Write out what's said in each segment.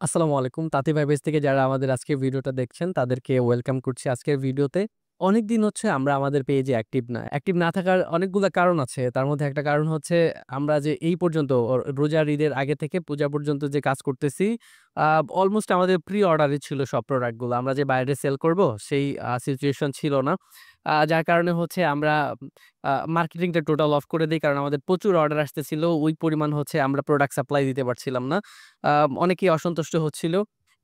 আসসালামু আলাইকুম। তাঁতি ভাই পেজ থেকে যারা আমাদের আজকের ভিডিওটা দেখছেন তাদেরকে ওয়েলকাম করছি আজকের ভিডিওতে। অনেকদিন হচ্ছে আমরা আমাদের পেজে অ্যাক্টিভ না। অ্যাক্টিভ না থাকার অনেকগুলা কারণ আছে। তার মধ্যে একটা কারণ হচ্ছে আমরা যে এই পর্যন্ত রোজার ঈদের আগে থেকে পূজা পর্যন্ত যে কাজ করতেছি, আ অলমোস্ট আমাদের প্রি অর্ডারই ছিল সব প্রোডাক্ট গুলো। আমরা যে বাইরে সেল করব সেই সিচুয়েশন ছিল না। যার কারণে হচ্ছে আমরা মার্কেটিংটা টোটাল অফ করে দেই। কারণ আমাদের প্রচুর অর্ডার আসতেছিল। ওই পরিমাণ হচ্ছে আমরা প্রোডাক্ট সাপ্লাই দিতে পারছিলাম না। অনেকেই অসন্তুষ্ট হচ্ছিল।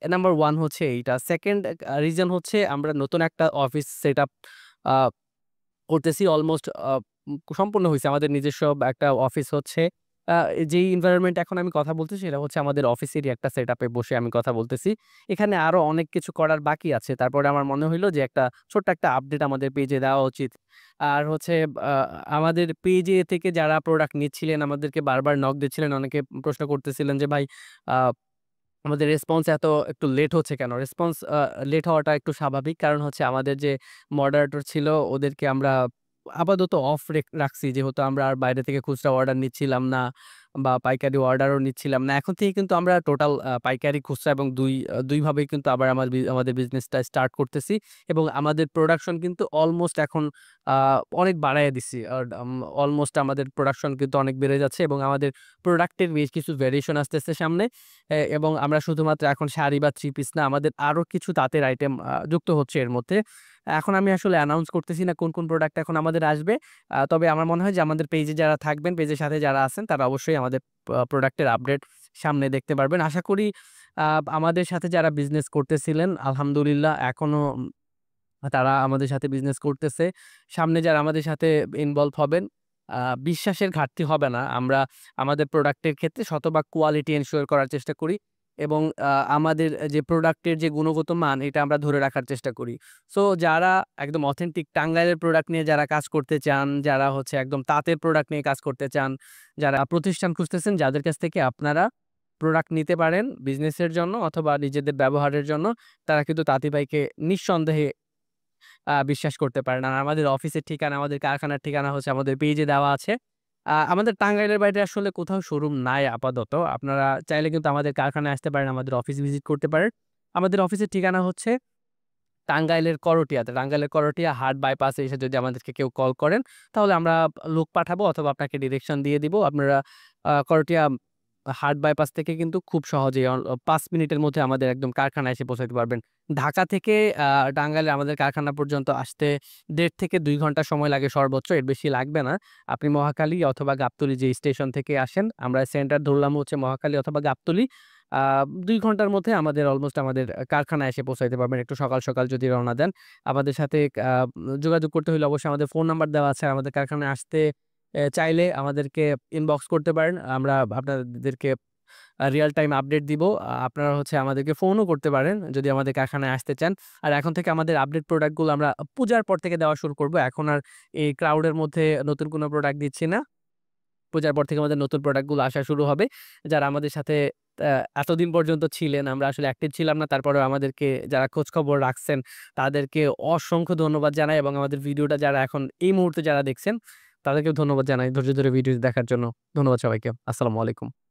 নাম্বার 1 হচ্ছে এইটা। 2nd রিজন হচ্ছে আমরা নতুন একটা অফিস সেটআপ আ করতেছি। অলমোস্ট সম্পূর্ণ হইছে। আমাদের নিজস্ব একটা অফিস হচ্ছে। আ যেই এনভায়রনমেন্ট এখন আমি কথা বলতেছি সেটা হচ্ছে আমাদের অফিসেরই একটা সেটআপ এ বসে আমি কথা বলতেছি। এখানে আরো অনেক কিছু করার বাকি আছে। তারপরে আমার মনে হইল যে একটা ছোট্ট একটা আপডেট আমাদের পেজে দেওয়া উচিত। আর হচ্ছে আ আমাদের পেজে থেকে যারা প্রোডাক্ট নিচ্ছিলেন আমাদেরকে বারবার নক দিচ্ছিলেন। অনেকে প্রশ্ন করতেছিলেন যে ভাই আ আমাদের রেসপন্স একটু লেট হচ্ছে কেন? রেসপন্স লেট হওয়াটা একটু স্বাভাবিক। কারণ হচ্ছে আমাদের যে মডারেটর ছিল ওদেরকে আমরা আপাতত অফ রাখছি। যেহেতু আমরা আর বাইরে থেকে খুচরা অর্ডার নিচ্ছিলাম না বা পাইকারি অর্ডারও নিচ্ছিলাম না। এখন থেকে কিন্তু আমরা টোটাল পাইকারি খুচরা এবং ২ ভাবেই কিন্তু আবার আমাদের বিজনেসটা স্টার্ট করতেছি এবং আমাদের প্রোডাকশন কিন্তু অলমোস্ট এখন আ অনেক বাড়াইয়া দিছি। অলমোস্ট আমাদের প্রোডাকশন কিন্তু অনেক বেড়ে যাচ্ছে এবং আমাদের প্রোডাক্টের বেশ কিছু ভেরিয়েশন আসতেছে সামনে। এবং আমরা শুধুমাত্র এখন শাড়ি বা থ্রি পিস না, আমাদের আরো কিছু তাঁতের আইটেম যুক্ত হচ্ছে এর মধ্যে। এখন আমি আসলে অ্যানাউন্স করতেছি না কোন প্রোডাক্ট এখন আমাদের আসবে। তবে আমার মনে হয় যে আমাদের পেজে যারা থাকবেন, পেজের সাথে যারা আছেন তারা অবশ্যই আমাদের প্রোডাক্টের আপডেট সামনে দেখতে পারবেন। আশা করি আ আমাদের সাথে যারা বিজনেস করতেছিলেন আলহামদুলিল্লাহ এখনো তারা আমাদের সাথে বিজনেস করতেছে। সামনে যারা আমাদের সাথে ইনভলভ হবেন, আ বিশ্বাসের ঘাটতি হবে না। আমরা আমাদের প্রোডাক্টের ক্ষেত্রে শতভাগ কোয়ালিটি এনশিওর করার চেষ্টা করি এবং আমাদের যে প্রোডাক্টের যে গুণগত মান এটা আমরা ধরে রাখার চেষ্টা করি। সো যারা একদম অথেন্টিক টাঙ্গাইলের প্রোডাক্ট নিয়ে যারা কাজ করতে চান, যারা হচ্ছে একদম তাঁতের প্রোডাক্ট নিয়ে কাজ করতে চান, যারা প্রতিষ্ঠান খুঁজতেছেন যাদের কাছ থেকে আপনারা প্রোডাক্ট নিতে পারেন বিজনেসের জন্য অথবা নিজেদের ব্যবহারের জন্য, তারা কিন্তু তাঁতি ভাইকে নিঃসন্দেহে বিশ্বাস করতে পারেন। আর আমাদের অফিসের ঠিকানা, আমাদের কারখানার ঠিকানা হচ্ছে আমাদের পেইজে দেওয়া আছে। আমাদের টাঙ্গাইলের বাইরে আসলে কোথাও শোরুম নাই আপাতত। আপনারা চাইলে কিন্তু আমাদের কারখানায় আসতে পারেন, আমাদের অফিস ভিজিট করতে পারেন। আমাদের অফিসের ঠিকানা হচ্ছে টাঙ্গাইলের করটিয়াতে। টাঙ্গাইলের করটিয়া হাট বাইপাসে এসে যদি আমাদেরকে কেউ কল করেন, তাহলে আমরা লোক পাঠাবো অথবা আপনাকে ডিরেকশন দিয়ে দিব। আপনারা করটিয়া হাট বাইপাস থেকে কিন্তু খুব সহজেই ৫ মিনিটের মধ্যে আমাদের একদম কারখানায় এসে পৌঁছাতে পারবেন। ঢাকা থেকে টাঙ্গাইলে আমাদের কারখানা পর্যন্ত আসতে ১.৫ থেকে ২ ঘন্টা সময় লাগে সর্বোচ্চ, এর বেশি লাগবে না। আপনি মহাখালী অথবা গাবতলী যে স্টেশন থেকে আসেন, আমরা সেন্টার ধরলাম হচ্ছে মহাখালী অথবা গাবতলী। আ ২ ঘন্টার মধ্যে আমাদের কারখানায় এসে পৌঁছাইতে পারবেন। একটু সকাল যদি রওনা দেন। আমাদের সাথে যোগাযোগ করতে হলে অবশ্যই আমাদের ফোন নাম্বার দেওয়া আছে। আমাদের কারখানায় আসতে চাইলে আমাদেরকে ইনবক্স করতে পারেন। আমরা আপনাদেরকে রিয়াল টাইম আপডেট দিব। আপনারা হচ্ছে আমাদেরকে ফোনও করতে পারেন যদি আমাদের কারখানায় আসতে চান। আর এখন থেকে আমাদের আপডেট প্রোডাক্ট গুলো আমরা পূজার পর থেকে দেওয়া শুরু করব। এখন আর এই ক্রাউড এর মধ্যে নতুন কোনো প্রোডাক্ট দিচ্ছি না। পূজার পর থেকে আমাদের নতুন প্রোডাক্ট গুলো আসা শুরু হবে। যারা আমাদের সাথে আ এতদিন পর্যন্ত ছিলেন, আমরা আসলে অ্যাক্টিভ ছিলাম না। তারপরেও আমাদেরকে যারা খোঁজখবর রাখছেন, তাদেরকে অসংখ্য ধন্যবাদ জানাই এবং আমাদের ভিডিওটা যারা এখন এই মুহূর্তে যারা দেখছেন, তাদেরকেও ধন্যবাদ জানাই ধৈর্য ধরে ভিডিওটি দেখার জন্য। ধন্যবাদ সবাইকে। আসসালামু আলাইকুম।